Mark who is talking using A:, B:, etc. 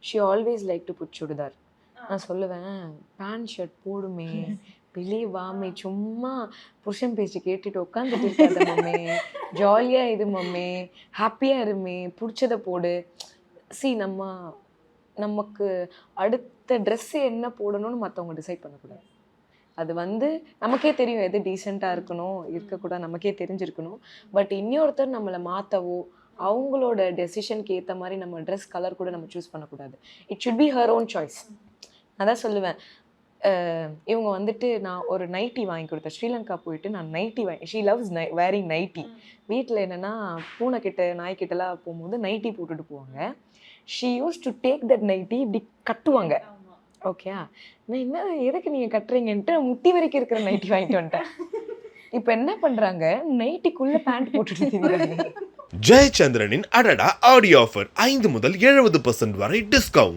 A: She always like to put churidar. நான் சொல்லுவேன், pant shirt போடுமே, வெளியே வாமே, சும்மா புருஷன் பேச்சு கேட்டுட்டு உட்காந்துட்டு இருக்காத மம்மே, ஜாலியாக இரு மம்மே, ஹாப்பியாக இருமே, பிடிச்சத போடு. நமக்கு அடுத்த ட்ரெஸ்ஸு என்ன போடணும்னு மற்றவங்க டிசைட் பண்ணக்கூடாது. அது நமக்கே தெரியும் எது டீசெண்டாக இருக்கணும் இருக்கக்கூடாது, நமக்கே தெரிஞ்சிருக்கணும். பட் இன்னொருத்தர் நம்மளை மாற்றவோ அவங்களோட டெசிஷனுக்கு ஏற்ற மாதிரி நம்ம ட்ரெஸ் கலர் கூட நம்ம சூஸ் பண்ணக்கூடாது. It should be her own choice. அதான் சொல்லுவேன். இவங்க நான் ஒரு நைட்டி வாங்கி கொடுத்தேன். ஸ்ரீலங்கா போயிட்டு நான் nighty she loves wearing nighty. வீட்டில் என்னென்னா பூனைக்கிட்ட நாய்க்கிட்டலாம் போகும்போது நைட்டி போட்டுட்டு போவாங்க. She used to take that nighty இப்படி கட்டுவாங்க. ஓகே, நான் என்ன எதுக்கு நீங்கள் கட்டுறீங்கன்ட்டு முட்டி வரைக்கும் இருக்கிற நைட்டி வாங்கிட்டு வந்துட்டேன். இப்போ என்ன பண்ணுறாங்க, நைட்டிக்குள்ளே பேண்ட் போட்டுட்டு திரிகிறாங்க.
B: ஜெயச்சந்திரனின் அடடா ஆடியோ ஆஃபர் 5 முதல் 70% வரை டிஸ்கவுண்ட்.